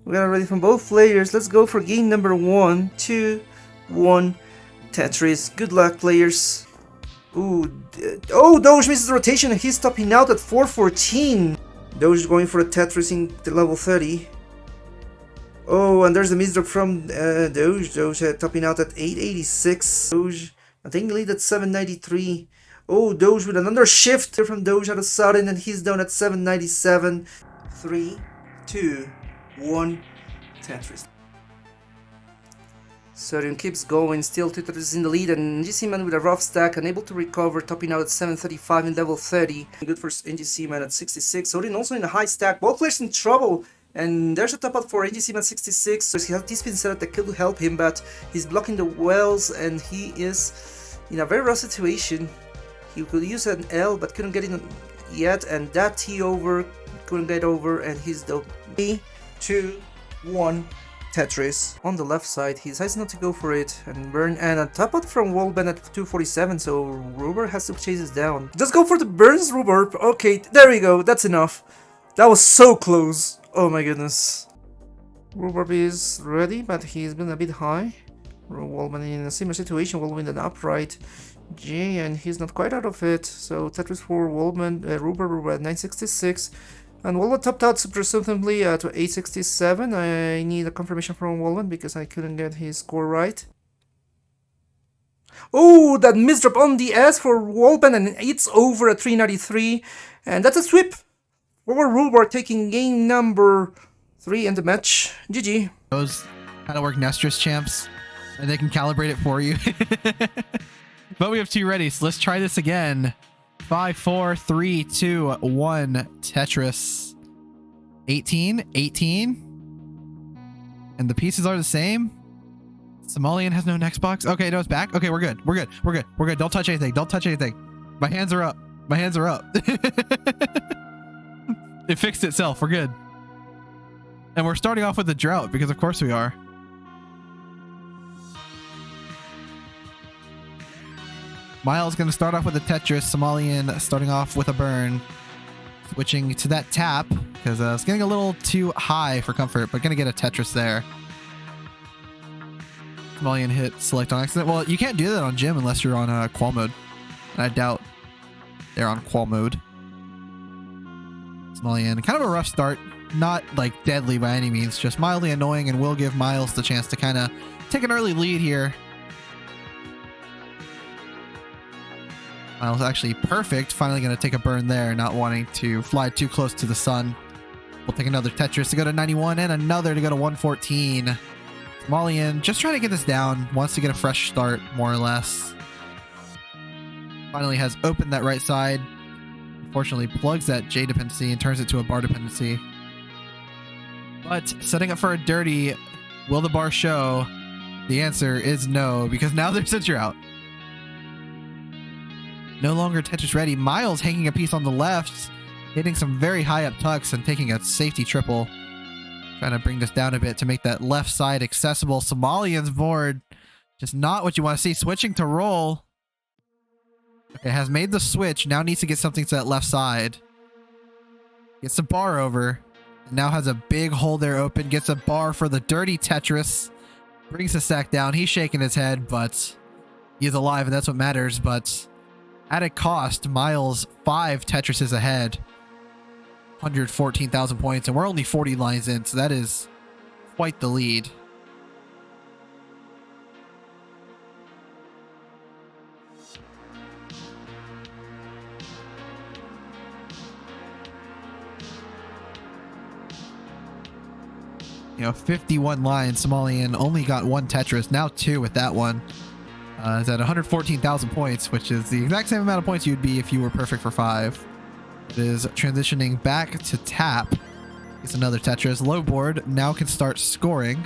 We got it ready from both players. Let's go for game number 1, 2, 1, Tetris. Good luck, players. Ooh, oh, Doge misses the rotation and he's topping out at 414. Doge going for a Tetris in the level 30. Oh, and there's a misdrop from Doge. Doge topping out at 886. Doge, I think lead at 793. Oh, Doge with another shift from Doge out of sudden, and he's down at 797. 3, 2, 1, Tetris. Sodium keeps going, still Tytris is in the lead, and NGC Man with a rough stack, unable to recover, topping out at 735 in level 30. Good for NGC Man at 66. Sodium also in a high stack, both players in trouble. And there's a top out for NGC Man 66, so he has this spin setup that could help him, but he's blocking the wells and he is in a very rough situation. He could use an L but couldn't get in yet, and that T over couldn't get over, and he's the 3, 2, 1 Tetris. On the left side, he decides not to go for it and burn, and a top out from Wallband at 247, so Ruber has to chase this down. Just go for the burns, Ruber. Okay, there we go, that's enough. That was so close. Oh my goodness. Ruber is ready, but he's been a bit high. Wallman in a similar situation, Wallman an upright J, and he's not quite out of it. So Tetris for Wallman, Ruber at 966. And Wallman topped out presumably at 867. I need a confirmation from Wallman because I couldn't get his score right. Oh, that misdrop on the S for Wallman, and it's over at 393. And that's a sweep. Over Ruber taking game number 3 in the match. GG. Those how to work Nestris champs, and they can calibrate it for you. But we have 2 ready, so let's try this again. 5, 4, 3, 2, 1, Tetris. 18, 18. And the pieces are the same. Somalian has no next box. Okay, no, it's back. Okay, we're good. We're good. We're good. We're good. Don't touch anything. Don't touch anything. My hands are up. My hands are up. It fixed itself. We're good. And we're starting off with the drought because of course we are. Myles going to start off with a Tetris. Somalian starting off with a burn. Switching to that tap because it's getting a little too high for comfort, but going to get a Tetris there. Somalian hit select on accident. Well, you can't do that on Gym unless you're on qual mode. And I doubt they're on qual mode. Somalian, kind of a rough start. Not like deadly by any means, just mildly annoying, and will give Myles the chance to kind of take an early lead here. Myles actually perfect. Finally going to take a burn there, not wanting to fly too close to the sun. We'll take another Tetris to go to 91 and another to go to 114. Somalian just trying to get this down, wants to get a fresh start, more or less. Finally has opened that right side. Unfortunately, plugs that J dependency and turns it to a bar dependency. But setting up for a dirty, will the bar show? The answer is no, because now there's a drought. No longer Tetris ready. Myles hanging a piece on the left, hitting some very high up tucks and taking a safety triple. Trying to bring this down a bit to make that left side accessible. Somalian's board, just not what you want to see. Switching to roll. Okay, has made the switch. Now needs to get something to that left side. Gets the bar over. Now has a big hole there open. Gets a bar for the dirty Tetris. Brings the stack down. He's shaking his head, but he's alive, and that's what matters. But at a cost, Myles 5 Tetrises ahead. 114,000 points, and we're only 40 lines in, so that is quite the lead. You know, 51 lines. Somalian only got 1 Tetris, now 2 with that one. It's at 114,000 points, which is the exact same amount of points you'd be if you were perfect for 5. It is transitioning back to tap. It's another Tetris. Low board now can start scoring.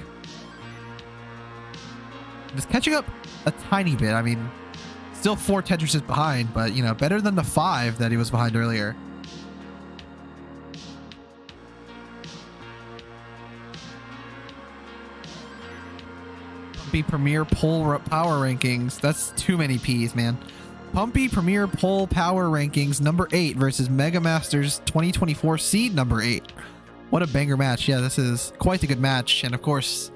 Just catching up a tiny bit. I mean, still 4 Tetrises behind, but, you know, better than the 5 that he was behind earlier. Pumpy Premier Poll Power Rankings. That's too many P's, man. Pumpy Premier Poll Power Rankings number 8 versus Mega Masters 2024 seed number 8. What a banger match. Yeah, this is quite a good match. And of course,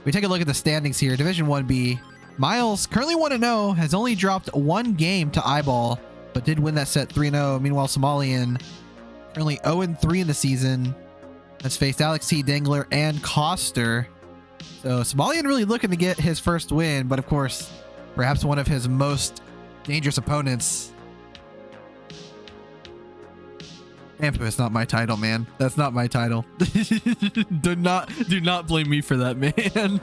we take a look at the standings here. Division 1B. Myles, currently 1-0, has only dropped one game to Eyeball, but did win that set 3-0. Meanwhile, Somalian, currently 0-3 in the season, has faced Alex T, Dangler, and Coster. So Somalian really looking to get his first win, but of course, perhaps one of his most dangerous opponents. Ampu is not my title, man. That's not my title. do not blame me for that, man.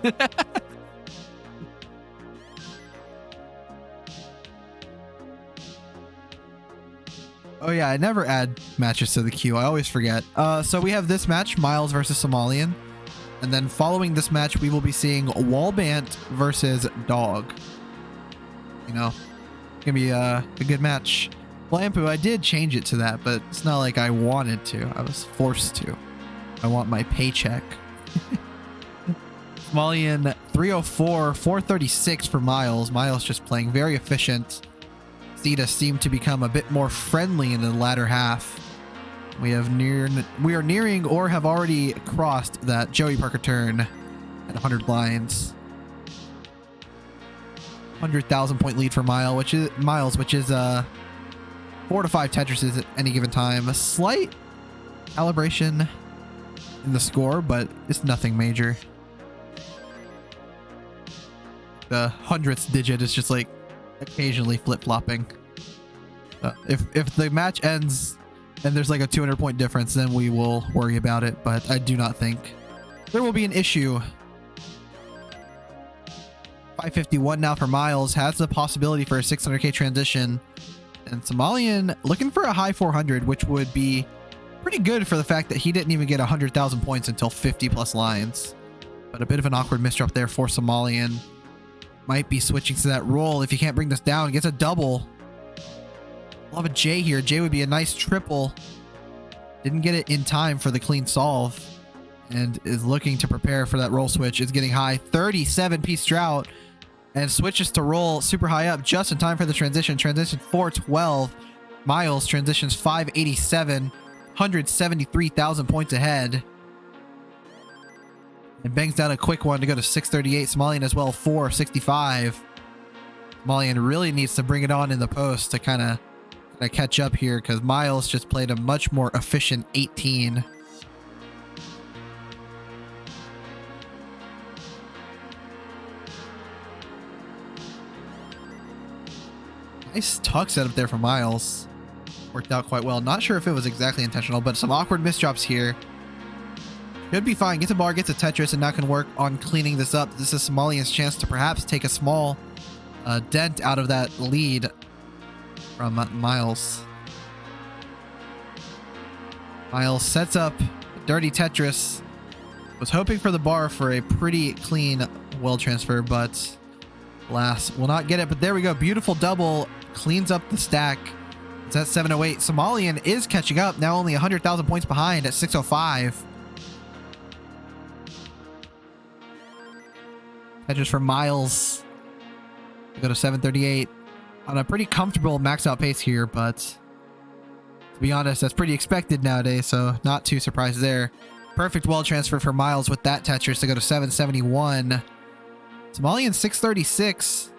Oh yeah, I never add matches to the queue. I always forget. So we have this match, Myles versus Somalian. And then following this match, we will be seeing Wallbant versus Dog. You know, it's gonna be a good match. Well, Ampu, I did change it to that, but it's not like I wanted to. I was forced to. I want my paycheck. Somalian 304, 436 for Myles. Myles just playing very efficient. Zeta seemed to become a bit more friendly in the latter half. We are nearing or have already crossed that Joey Parker turn at 100 lines. 100,000 point lead for Myles, which is 4 to 5 Tetrises at any given time. A slight calibration in the score, but it's nothing major. The hundredth digit is just like occasionally flip-flopping. If the match ends and there's like a 200 point difference, then we will worry about it, but I do not think there will be an issue. 551 now for Myles, has the possibility for a 600k transition, and Somalian looking for a high 400, which would be pretty good for the fact that he didn't even get 100,000 points until 50 plus lines. But a bit of an awkward misdrop there for Somalian. Might be switching to that roll if you can't bring this down. Gets a double. We'll have a J here. J would be a nice triple. Didn't get it in time for the clean solve, and is looking to prepare for that roll switch. Is getting high. 37 piece drought, and switches to roll super high up just in time for the transition. Transition 412. Myles transitions 587. 173,000 points ahead. And bangs down a quick one to go to 638. Somalian as well, 465. Somalian really needs to bring it on in the post to kind of catch up here, because Myles just played a much more efficient 18. Nice tuck setup there for Myles. Worked out quite well. Not sure if it was exactly intentional, but some awkward misdrops here. Should be fine. Gets a bar, gets a Tetris, and now can work on cleaning this up. This is Somalian's chance to perhaps take a small dent out of that lead from Myles. Myles sets up a dirty Tetris. Was hoping for the bar for a pretty clean well transfer, but alas, will not get it. But there we go. Beautiful double. Cleans up the stack. It's at 708. Somalian is catching up. Now only 100,000 points behind at 605. Tetris for Myles. We go to 738 on a pretty comfortable max out pace here, but to be honest, that's pretty expected nowadays, so not too surprised there. Perfect well transfer for Myles with that Tetris to go to 771. Somalian 636.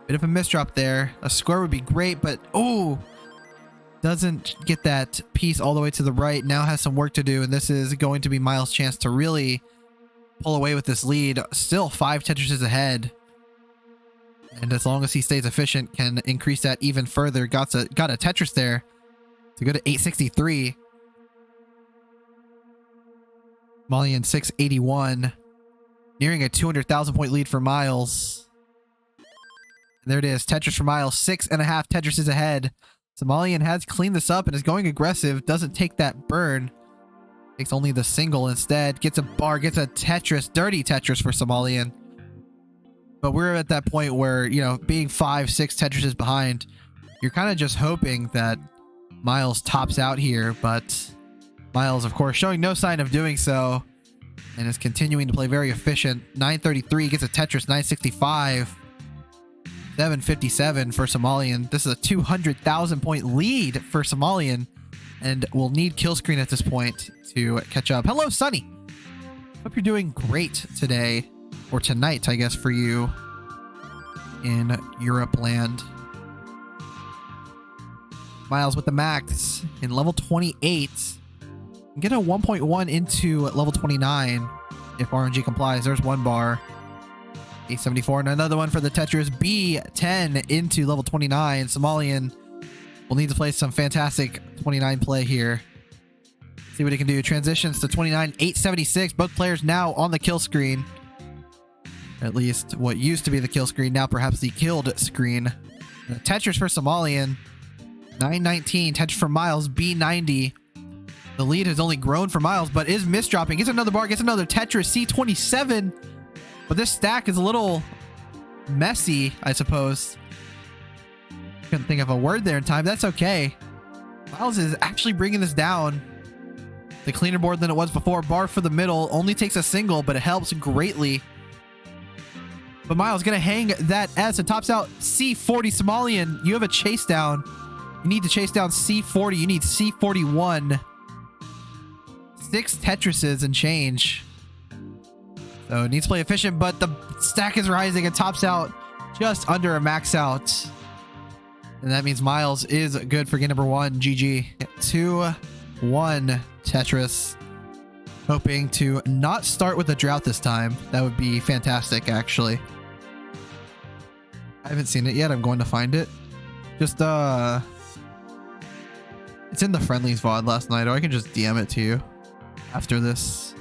Bit of a misdrop there. A square would be great, but oh, doesn't get that piece all the way to the right. Now has some work to do, and this is going to be Myles' chance to really pull away with this lead. Still 5 Tetrises ahead, and as long as he stays efficient, can increase that even further. Got a Tetris there to go to 863. Somalian 681, nearing a 200,000 point lead for Myles. And there it is. Tetris for Myles. 6.5 Tetrises ahead. Somalian has cleaned this up and is going aggressive. Doesn't take that burn. Takes only the single instead. Gets a bar. Gets a Tetris. Dirty Tetris for Somalian. But we're at that point where, you know, being 5, 6 Tetrises behind, you're kind of just hoping that Myles tops out here. But Myles, of course, showing no sign of doing so, and is continuing to play very efficient. 933. Gets a Tetris. 965. 757 for Somalian. This is a 200,000 point lead for Somalian and will need kill screen at this point to catch up. Hello, Sunny. Hope you're doing great today, or tonight, I guess, for you in Europe land. Myles with the max in level 28. Get a 1.1 into level 29 if RNG complies. There's one bar. A74 and another one for the Tetris. B10 into level 29. Somalian will need to play some fantastic 29 play here. See what he can do. Transitions to 29, 876. Both players now on the kill screen. At least what used to be the kill screen. Now perhaps the killed screen. Tetris for Somalian. 919. Tetris for Myles. B90. The lead has only grown for Myles, but is misdropping. Gets another bar. Gets another Tetris. C27. But this stack is a little messy, I suppose. Couldn't think of a word there in time. That's okay. Myles is actually bringing this down. The cleaner board than it was before. Bar for the middle. Only takes a single, but it helps greatly. But Myles gonna hang that S and tops out C40. Somalian, you have a chase down. You need to chase down C40. You need C41. 6 Tetrises and change. So it needs to play efficient, but the stack is rising and tops out just under a max out. And that means Myles is good for game number 1. GG. 2-1 Tetris. Hoping to not start with a drought this time. That would be fantastic, actually. I haven't seen it yet. I'm going to find it. Just, it's in the friendlies VOD last night, or I can just DM it to you after this.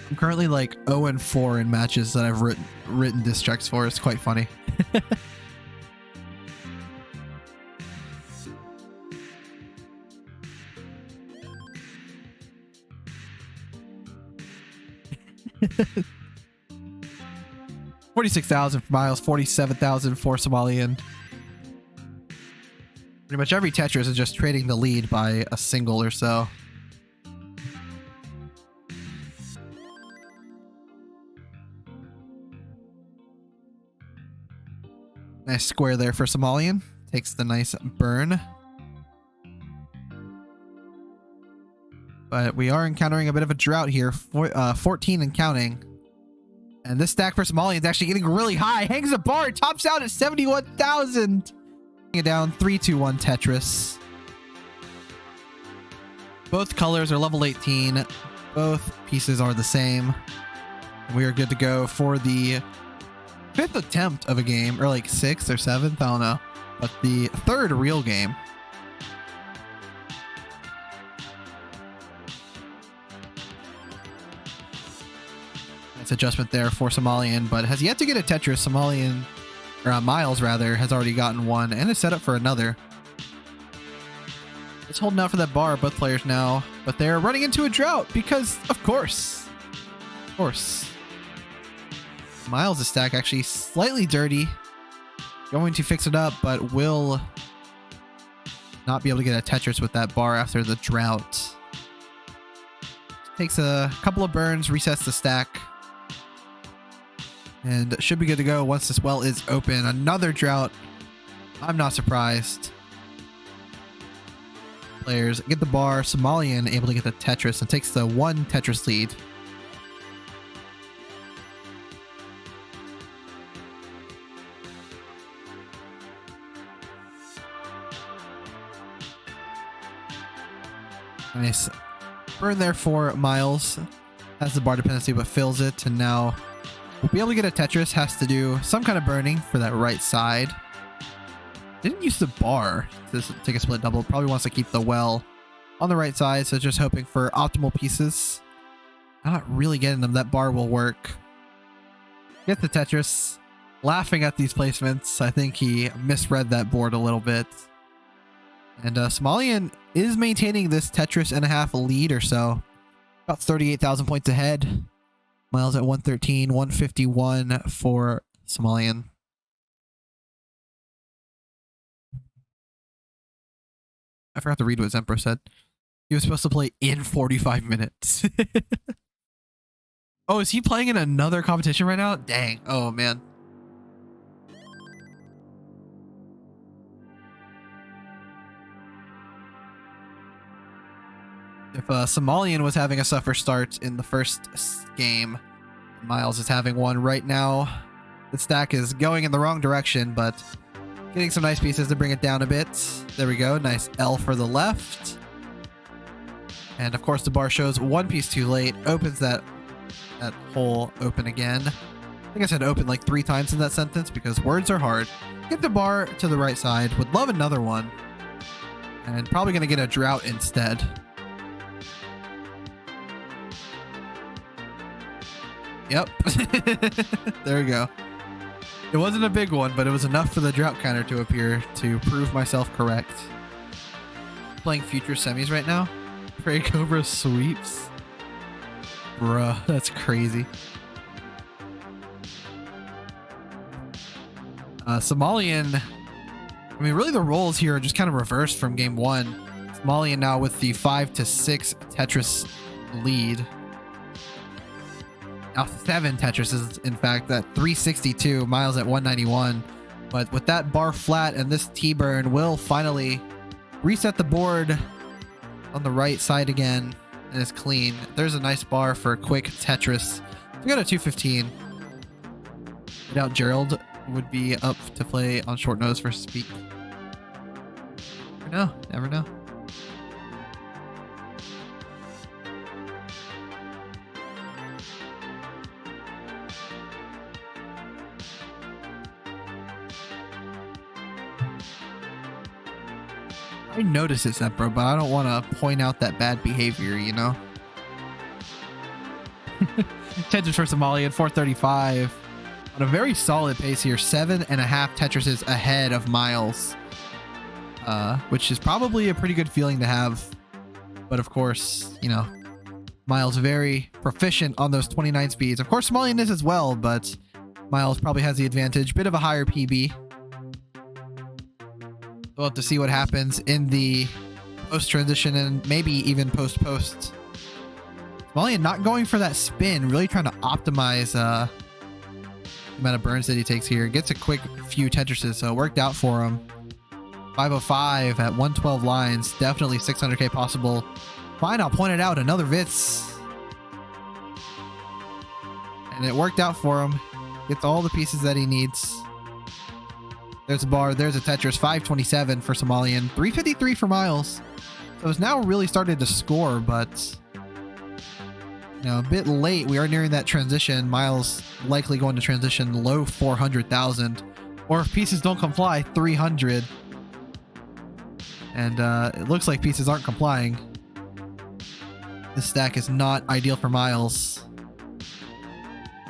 I'm currently like 0-4 in matches that I've written diss tracks for. It's quite funny. $46,000 for Myles, $47,000 for Somalian. Pretty much every Tetris is just trading the lead by a single or so. Nice square there for Somalian. Takes the nice burn. But we are encountering a bit of a drought here. 14 and counting. And this stack for Somalian is actually getting really high. Hangs a bar. Tops out at 71,000. It down 3-2-1 Tetris. Both colors are level 18. Both pieces are the same. We are good to go for the 5th attempt of a game, or like 6th or 7th, I don't know, but the 3rd real game. Nice adjustment there for Somalian, but has yet to get a Tetris. Somalian, or Myles rather, has already gotten one and is set up for another. It's holding out for that bar, both players now, but they're running into a drought because, of course. Of course. Myles' stack actually slightly dirty. Going to fix it up, but will not be able to get a Tetris with that bar after the drought. Takes a couple of burns, resets the stack, and should be good to go once this well is open. Another drought. I'm not surprised. Players get the bar. Somalian able to get the Tetris and takes the 1 Tetris lead. Nice burn there for Myles. Has the bar dependency but fills it, and now we'll be able to get a Tetris. Has to do some kind of burning for that right side. Didn't use the bar to take a split double. Probably wants to keep the well on the right side, so just hoping for optimal pieces. Not really getting them. That bar will work. Get the Tetris. Laughing at these placements. I think he misread that board a little bit. And Somalian is maintaining this Tetris and a half lead or so. About 38,000 points ahead. Myles at 113, 151 for Somalian. I forgot to read what Zempro said. He was supposed to play in 45 minutes. Oh, is he playing in another competition right now? Dang. Oh, man. If Somalian was having a suffer start in the first game, Myles is having one right now. The stack is going in the wrong direction, but getting some nice pieces to bring it down a bit. There we go. Nice L for the left. And of course the bar shows one piece too late. Opens that hole open again. I think I said open like 3 times in that sentence because words are hard. Get the bar to the right side. Would love another one. And probably going to get a drought instead. Yep. There we go. It wasn't a big one, but it was enough for the drought counter to appear to prove myself correct. Playing future semis right now. Prey Cobra sweeps. Bruh, that's crazy. Somalian, I mean, really the roles here are just kind of reversed from game 1. Somalian now with the 5-6 Tetris lead. Now 7 Tetrises, in fact, at 362, Myles at 191. But with that bar flat and this T-burn will finally reset the board on the right side again, and it's clean. There's a nice bar for a quick Tetris. We got a 215. I doubt Gerald would be up to play on short nose for speak. Never know. Never know. I notice it, Zepro, but I don't want to point out that bad behavior, you know? Tetris for Somalian, 435. On a very solid pace here. 7.5 Tetrises ahead of Myles. Which is probably a pretty good feeling to have. But of course, you know, Myles very proficient on those 29 speeds. Of course, Somalian is as well, but Myles probably has the advantage. Bit of a higher PB. We'll have to see what happens in the post-transition and maybe even post-post. Somalian not going for that spin, really trying to optimize the amount of burns that he takes here. Gets a quick few Tetrises, so it worked out for him. 505 at 112 lines. Definitely 600k possible. Fine, I'll point it out. Another Vitz. And it worked out for him. Gets all the pieces that he needs. There's a bar. There's a Tetris. 527 for Somalian. 353 for Myles. So it's now really started to score, but you know, a bit late. We are nearing that transition. Myles likely going to transition low 400,000. Or if pieces don't comply, 300. And it looks like pieces aren't complying. This stack is not ideal for Myles.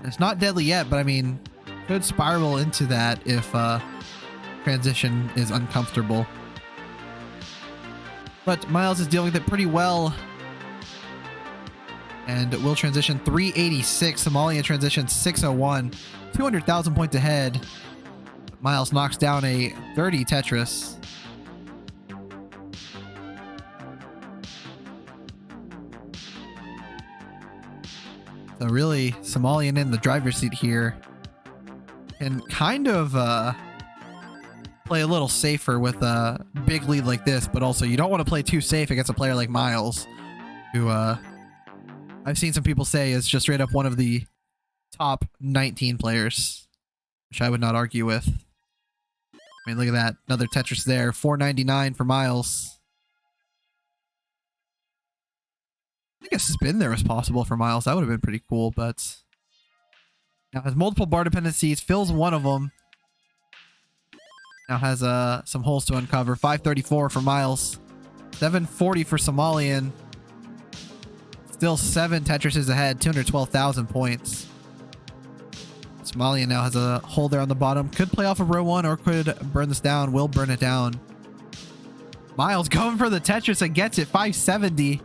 It's not deadly yet, but I mean, could spiral into that if transition is uncomfortable. But Myles is dealing with it pretty well. And will transition 386. Somalian transition 601. 200,000 points ahead. Myles knocks down a 30 Tetris. So really, Somalian in the driver's seat here can kind of play a little safer with a big lead like this, but also you don't want to play too safe against a player like Myles, who I've seen some people say is just straight up one of the top 19 players, which I would not argue with. I mean, look at that. Another Tetris there. 499 for Myles. I think a spin there was possible for Myles. That would have been pretty cool, but now has multiple bar dependencies. Fills one of them. Now has some holes to uncover. 534 for Myles. 740 for Somalian. Still 7 Tetrises ahead. 212,000 points. Somalian now has a hole there on the bottom. Could play off of row 1 or could burn this down. Will burn it down. Myles going for the Tetris and gets it. 570.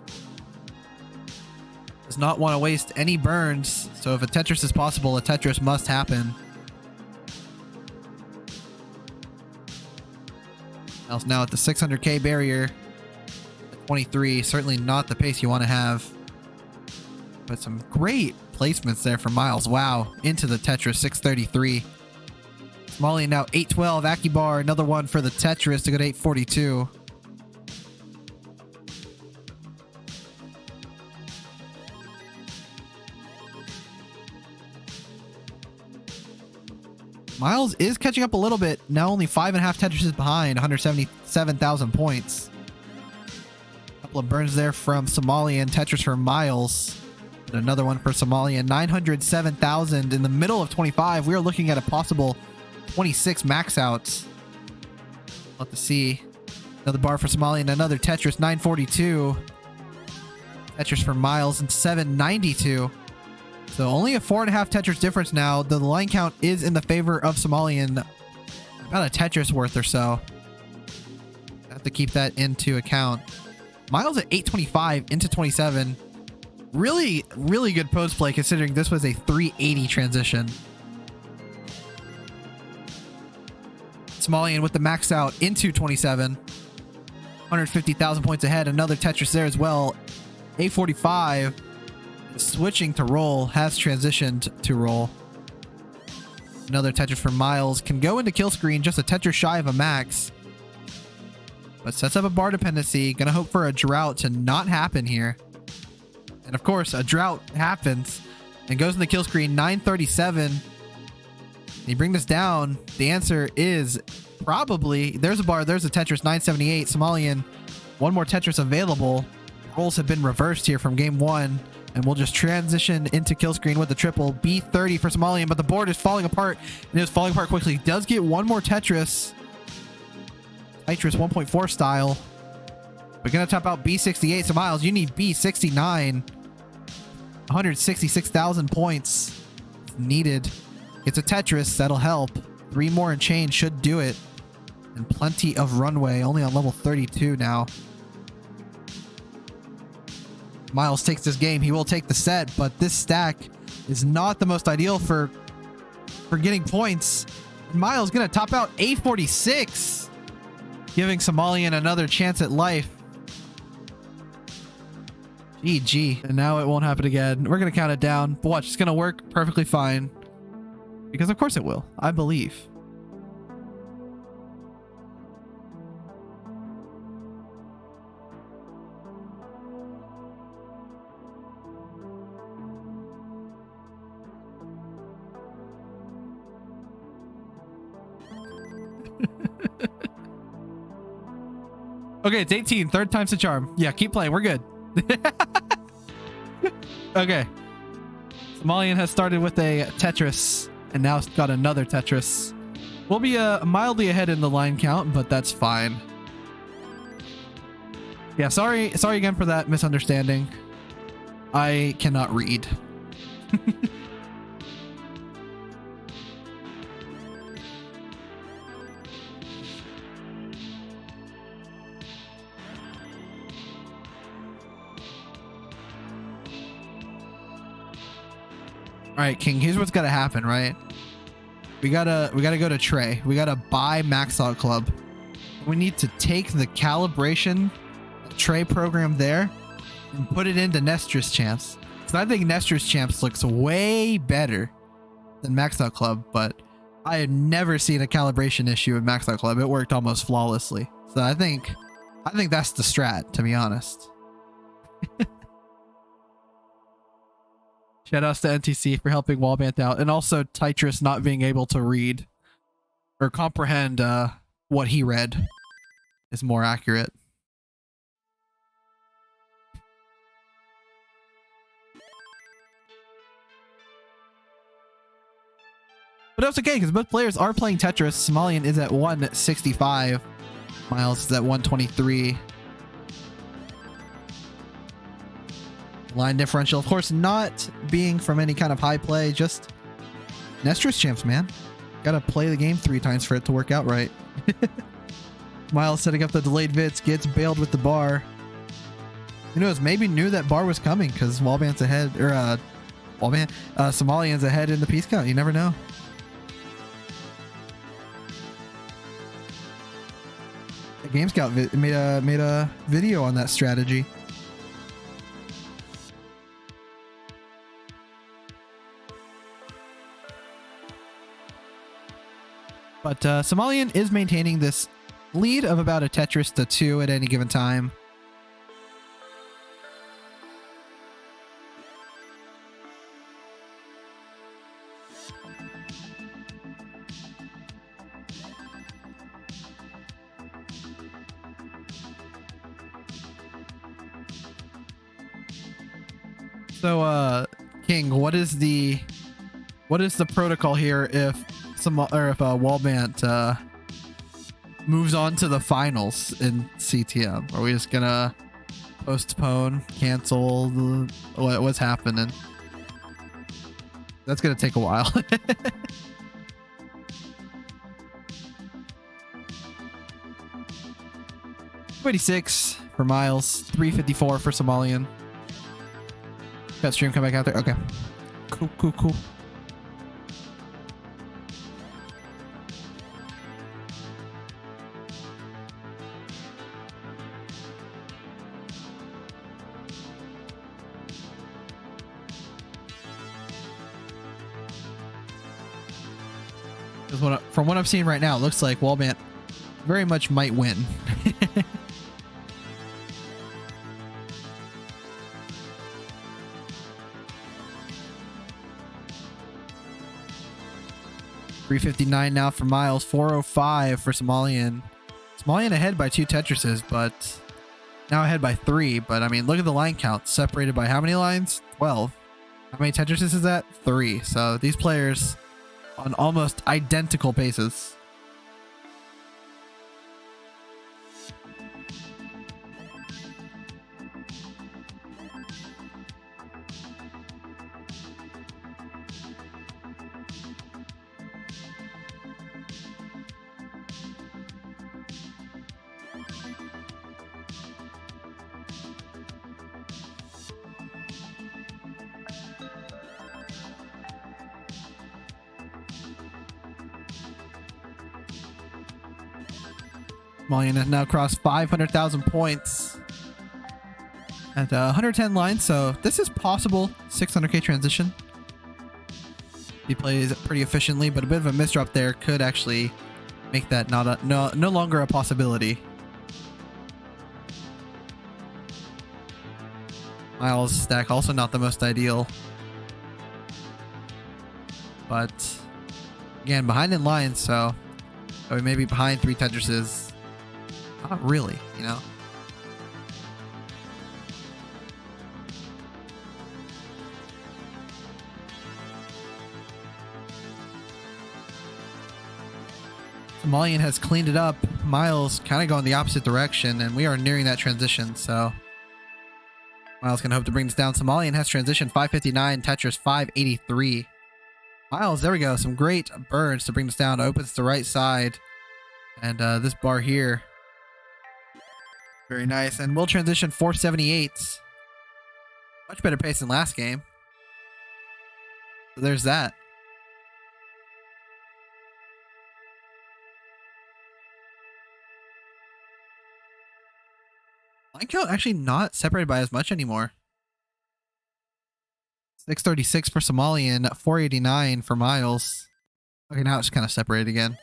Does not want to waste any burns. So if a Tetris is possible, a Tetris must happen. Myles now at the 600k barrier. 23. Certainly not the pace you want to have. But some great placements there for Myles. Wow. Into the Tetris. 633. Somalian now 812. Akibar. Another one for the Tetris to go to 842. Myles is catching up a little bit. Now only 5.5 Tetrises behind, 177,000 points. A couple of burns there from Somalian. Tetris for Myles. And another one for Somalian. 907,000 in the middle of 25. We are looking at a possible 26 max outs. We'll have to see. Another bar for Somalian. Another Tetris. 942. Tetris for Myles and 792. So only a 4.5 Tetris difference now. The line count is in the favor of Somalian. About a Tetris worth or so. Have to keep that into account. Myles at 825 into 27. Really, really good post play considering this was a 380 transition. Somalian with the max out into 27. 150,000 points ahead. Another Tetris there as well. 845. Switching to roll, has transitioned to roll. Another Tetris for Myles. Can go into kill screen, just a Tetris shy of a max. But sets up a bar dependency. Gonna hope for a drought to not happen here. And of course, a drought happens and goes into kill screen. 937. You bring this down. The answer is probably, there's a bar, there's a Tetris. 978. Somalian, one more Tetris available. Roles have been reversed here from game one. And we'll just transition into kill screen with the triple. B30 for Somalian, but the board is falling apart. And it is falling apart quickly. Does get one more Tetris. Tytris 1.4 style. We're going to top out B68. So Myles, you need B69. 166,000 points needed. It's a Tetris. That'll help. 3 more and change should do it. And plenty of runway. Only on level 32 now. Myles takes this game. He will take the set, but this stack is not the most ideal for getting points. Myles gonna top out A46, giving Somalian another chance at life. GG. And now it won't happen again. We're gonna count it down, but watch, it's gonna work perfectly fine. Because of course it will. I believe. Okay, it's 18. Third time's the charm. Yeah, keep playing. We're good. Okay. Somalian has started with a Tetris and now got another Tetris. We'll be mildly ahead in the line count, but that's fine. Yeah, sorry again for that misunderstanding. I cannot read. All right, King, here's what's got to happen, right? We gotta go to Trey. We gotta buy Max Out Club. We need to take the calibration Trey program there and put it into Nestrus Champs. So I think Nestrus Champs looks way better than Max Out Club, but I have never seen a calibration issue in Max Out Club. It worked almost flawlessly. So I think that's the strat, to be honest. Shout outs to NTC for helping Wallbant out, and also Tytris not being able to read or comprehend what he read is more accurate. But that's okay because both players are playing Tetris. Somalian is at 165. Myles is at 123. Line differential, of course, not being from any kind of high play, just Nestrus Champs, man. Gotta play the game 3 times for it to work out right. Myles setting up the delayed Vits, gets bailed with the bar. Who knows, maybe knew that bar was coming because Wallbant's ahead, or Somalian's ahead in the piece count. You never know. The Game Scout made a video on that strategy. But Somalian is maintaining this lead of about a Tetris to 2 at any given time. So, King, what is the protocol here if Wallbant moves on to the finals in CTM? Are we just gonna postpone, cancel? What's happening? That's gonna take a while. 286 for Myles, 354 for Somalian. Got stream come back out there. Okay. Cool. From what I'm seeing right now, it looks like Wallbant very much might win. $359 now for Myles, 405 for Somalian. Somalian ahead by 2 Tetrises, but now ahead by 3. But I mean, look at the line count. Separated by how many lines? 12. How many Tetrises is that? 3. So these players on almost identical paces. Somalian has now crossed 500,000 points at 110 lines, so this is possible 600k transition. He plays pretty efficiently, but a bit of a misdrop there could actually make that no longer a possibility. Myles' stack also not the most ideal, but again behind in lines, so we may be behind 3 Tetrises. Not really, you know. Somalian has cleaned it up. Myles kind of going the opposite direction, and we are nearing that transition, so Myles can hope to bring this down. Somalian has transition 559, Tetris 583. Myles, there we go. Some great burns to bring this down. Opens the right side, and this bar here. Very nice. And we'll transition 478. Much better pace than last game. So there's that. Line count actually not separated by as much anymore. 636 for Somalian, 489 for Myles. Okay, now it's kind of separated again.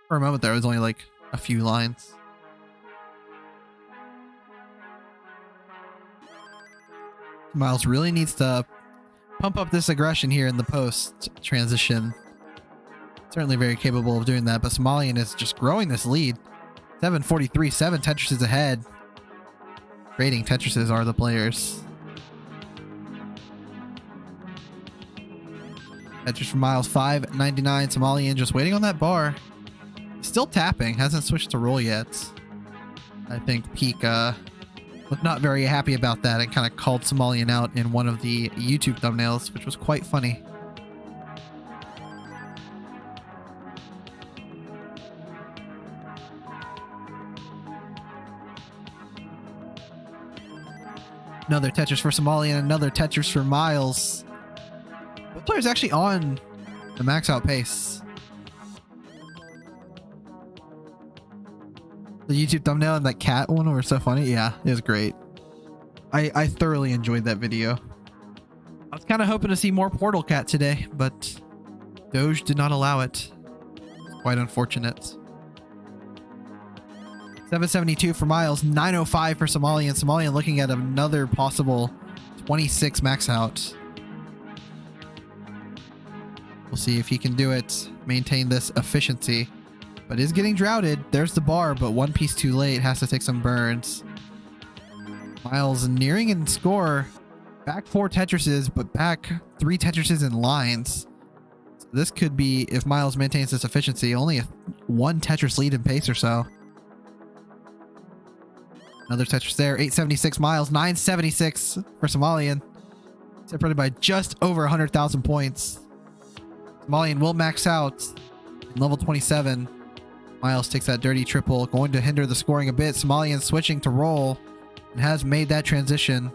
For a moment there, it was only like a few lines. Myles really needs to pump up this aggression here in the post transition. Certainly very capable of doing that, but Somalian is just growing this lead. 743, 7 Tetrises ahead. Trading Tetrises are the players. Tetris for Myles, 599. Somalian just waiting on that bar. Still tapping, hasn't switched to roll yet. I think Peek was not very happy about that and kind of called Somalian out in one of the YouTube thumbnails, which was quite funny. Another Tetris for Somalian, another Tetris for Myles. Both players actually on the max out pace. The YouTube thumbnail and that cat one were so funny. Yeah, it was great. I thoroughly enjoyed that video. I was kind of hoping to see more Portal Cat today, but Doge did not allow it. Quite unfortunate. 772 for Myles, 905 for Somalian. Somalian looking at another possible 26 max out. We'll see if he can do it, maintain this efficiency. But is getting droughted. There's the bar, but one piece too late. Has to take some burns. Myles nearing in score. Back 4 Tetrises, but back 3 Tetrises in lines. So this could be, if Myles maintains this efficiency, only a 1 Tetris lead in pace or so. Another Tetris there. 876 Myles, 976 for Somalian. Separated by just over 100,000 points. Somalian will max out in level 27. Myles takes that dirty triple, going to hinder the scoring a bit. Somalian switching to roll and has made that transition.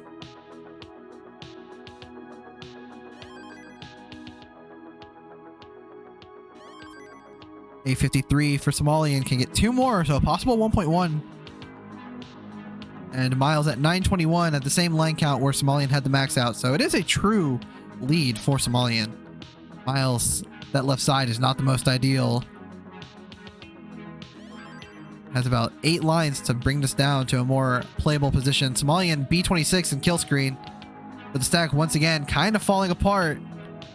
A53 for Somalian can get 2 more, so a possible 1.1. And Myles at 921 at the same line count where Somalian had the max out. So it is a true lead for Somalian. Myles, that left side is not the most ideal. Has about 8 lines to bring this down to a more playable position. Somalian B26 and kill screen. But the stack once again kind of falling apart.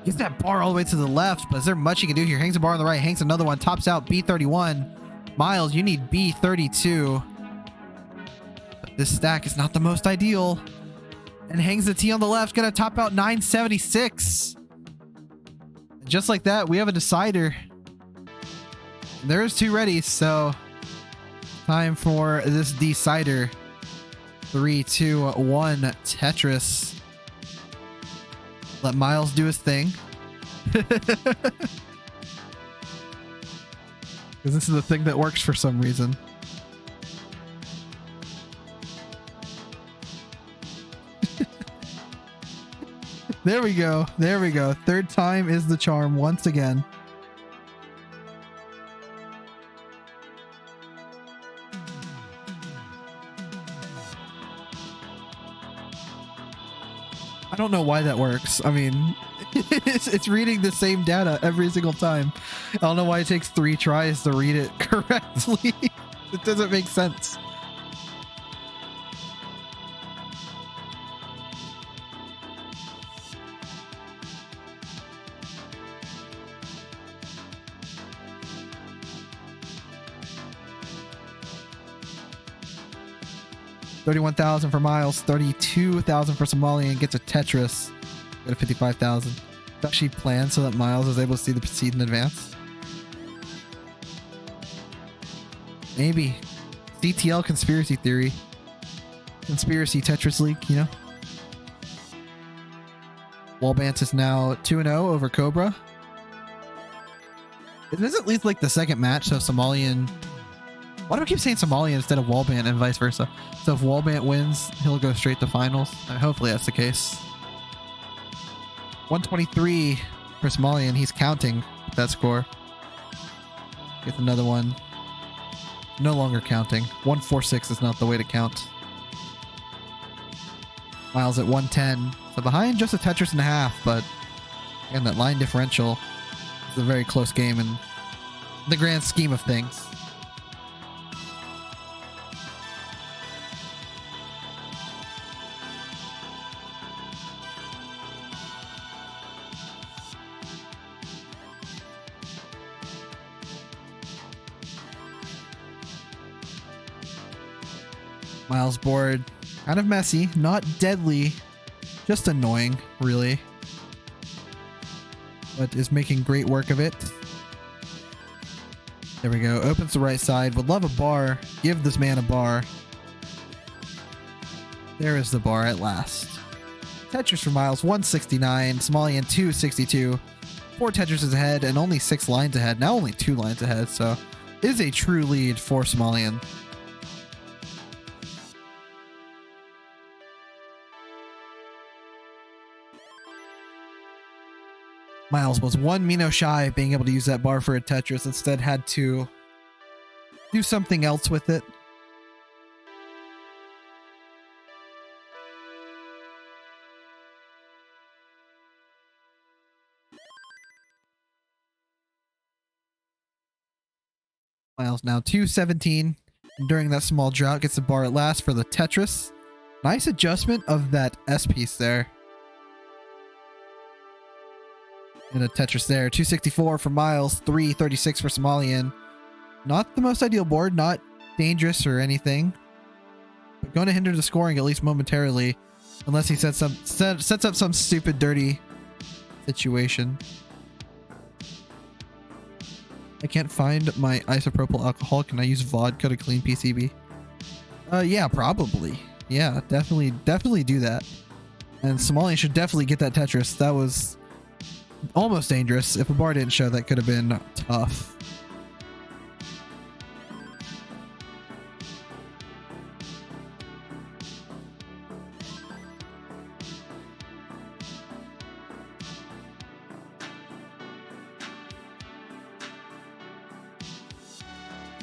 Gets that bar all the way to the left, but is there much he can do here? Hangs a bar on the right, hangs another one, tops out B31. Myles, you need B32. But this stack is not the most ideal. And hangs the T on the left, gonna top out 976. And just like that, we have a decider. And there's 2 ready, so time for this decider. 3, 2, 1, Tetris. Let Myles do his thing. Because this is the thing that works for some reason. There we go. There we go. 3rd time is the charm once again. I don't know why that works. I mean, it's reading the same data every single time. I don't know why it takes 3 tries to read it correctly. It doesn't make sense. $31,000 for Myles, $32,000 for Somalian, gets a Tetris at 55,000. It's actually planned so that Myles is able to see the seed in advance. Maybe. CTL conspiracy theory. Conspiracy Tetris leak, you know? Wallbant is now 2-0 over Cobra. It is at least like the second match, so Somalian... Why do I keep saying Somalian instead of Wallbant and vice versa? So if Wallbant wins, he'll go straight to finals. Hopefully that's the case. 123 for Somalian. He's counting that score. Gets another one. No longer counting. 146 is not the way to count. Myles at 110. So behind just a Tetris and a half, but again, that line differential is a very close game in the grand scheme of things. Myles board, kind of messy, not deadly, just annoying, really. But is making great work of it. There we go. Opens the right side. Would love a bar. Give this man a bar. There is the bar at last. Tetris for Myles, 169. Somalian, 262. 4 Tetrises ahead and only 6 lines ahead. Now only 2 lines ahead, so it is a true lead for Somalian. Myles was 1 Mino shy of being able to use that bar for a Tetris, instead had to do something else with it. Myles now 217. And during that small drought, gets the bar at last for the Tetris. Nice adjustment of that S piece there. And a Tetris there. 264 for Myles, 336 for Somalian. Not the most ideal board, not dangerous or anything. but going to hinder the scoring at least momentarily, unless he sets up some stupid dirty situation. I can't find my isopropyl alcohol. Can I use vodka to clean PCB? Yeah, probably. Yeah, definitely do that. And Somalian should definitely get that Tetris. That was almost dangerous. If a bar didn't show, that could have been tough.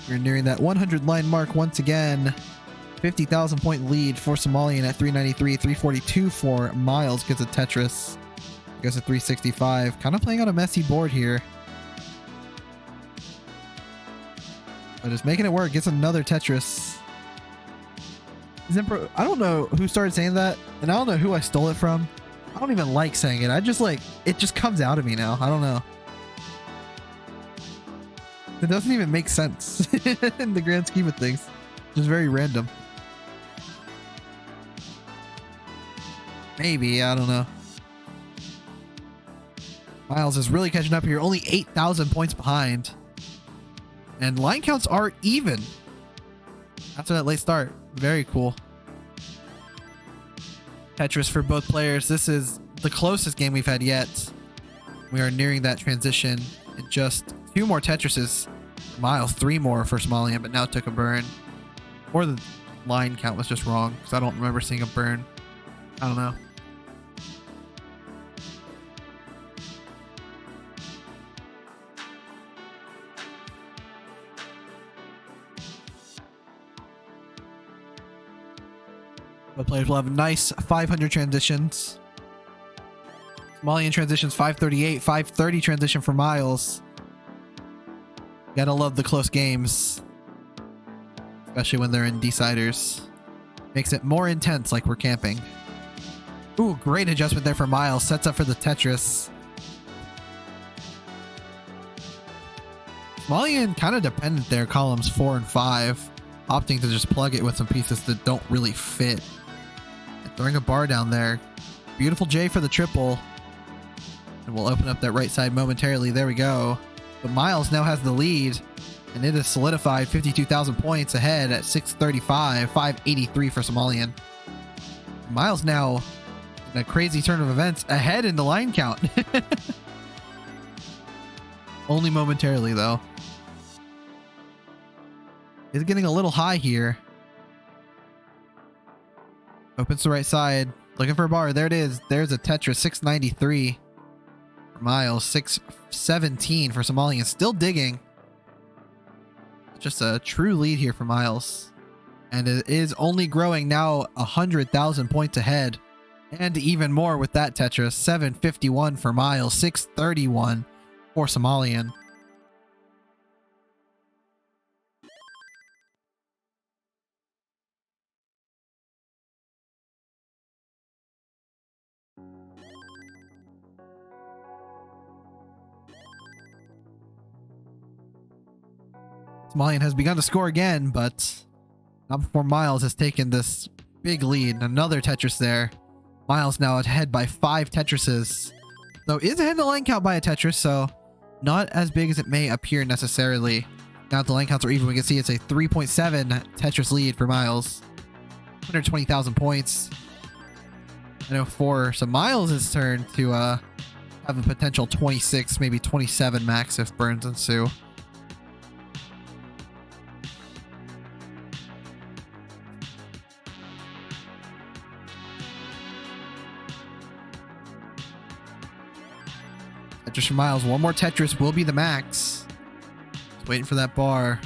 We're nearing that 100 line mark once again. 50,000 point lead for Somalian at 393, 342 for Myles. Gets a Tetris. Goes to 365. Kind of playing on a messy board here. But just making it work. Gets another Tetris. I don't know who started saying that, and I don't know who I stole it from. I don't even like saying it. I just like, it just comes out of me now. I don't know. It doesn't even make sense in the grand scheme of things. Just very random. Maybe, I don't know. Myles is really catching up here. Only 8,000 points behind. And line counts are even after that late start. Very cool. Tetris for both players. This is the closest game we've had yet. We are nearing that transition. And just 2 more Tetrises. Myles, 3 more for Somalian, but now took a burn. Or the line count was just wrong, because I don't remember seeing a burn. I don't know. Both players will have nice 500 transitions. Somalian transitions 538, 530 transition for Myles. Gotta love the close games, especially when they're in deciders. Makes it more intense, like we're camping. Ooh, great adjustment there for Myles. Sets up for the Tetris. Somalian kind of dependent there, columns 4 and 5, opting to just plug it with some pieces that don't really fit. And throwing a bar down there. Beautiful J for the triple. And we'll open up that right side momentarily. There we go. But Myles now has the lead, and it is solidified 52,000 points ahead at 635, 583 for Somalian. Myles now, in a crazy turn of events, ahead in the line count. Only momentarily, though. He's getting a little high here. Opens the right side. Looking for a bar. There it is. There's a Tetris. 693 for Myles. 617 for Somalian. Still digging. Just a true lead here for Myles. And it is only growing now 100,000 points ahead. And even more with that Tetris. 751 for Myles. 631 for Somalian. Somalian has begun to score again, but not before Myles has taken this big lead. Another Tetris there. Myles now ahead by 5 Tetrises. Though is ahead in the line count by a Tetris, so not as big as it may appear necessarily. Now that the line counts are even, we can see it's a 3.7 Tetris lead for Myles. 120,000 points. I know for some Myles' turn to have a potential 26, maybe 27 max if burns ensue. Tetris for Myles. One more Tetris will be the max. Just waiting for that bar.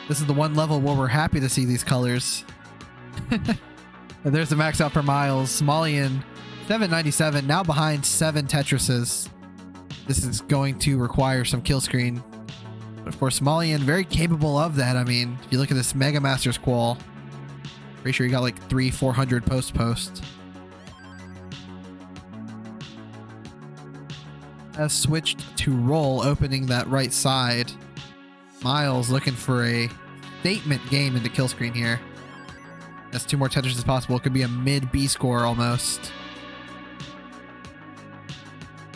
This is the one level where we're happy to see these colors. And there's the max out for Myles. Somalian 797, now behind 7 Tetrises. This is going to require some kill screen. But of course, Somalian very capable of that. I mean, if you look at this Mega Masters qual, pretty sure he got like 300-400 post. Has switched to roll, opening that right side. Myles looking for a statement game into kill screen here. That's 2 more Tetris as possible. It could be a mid B score almost.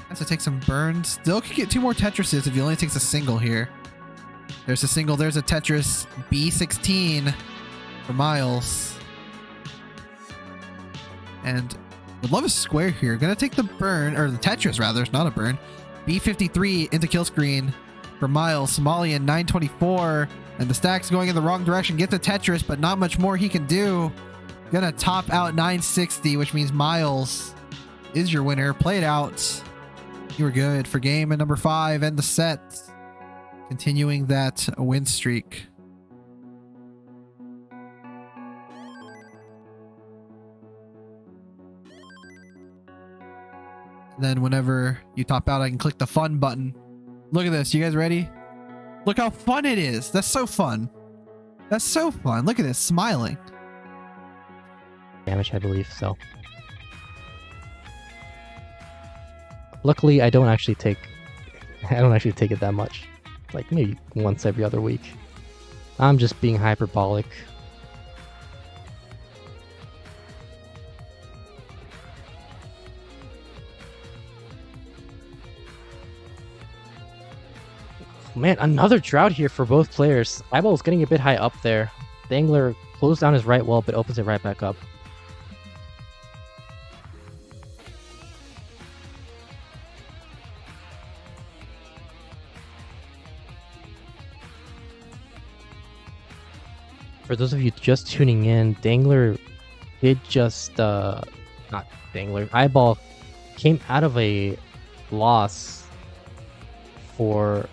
Has to take some burns. Still could get 2 more Tetrises if he only takes a single here. There's a single. There's a Tetris B16 for Myles. And would love a square here. Gonna take the burn, or the Tetris rather. It's not a burn. B53 into kill screen for Myles. Somalian 924. And the stack's going in the wrong direction. Get the Tetris, but not much more he can do. Gonna top out 960, which means Myles is your winner. Play it out. You were good for game and number 5 and the set. Continuing that win streak. Then whenever you top out, I can click the fun button. Look at this. You guys ready? Look how fun it is. That's so fun. That's so fun. Look at this. Smiling. Damage, I believe, so. Luckily, I don't actually take it that much. Like maybe once every other week. I'm just being hyperbolic. Man, another drought here for both players. Eyeball's getting a bit high up there. Dangler closed down his right wall, but opens it right back up. For those of you just tuning in, Dangler did just, not Dangler, Eyeball came out of a loss for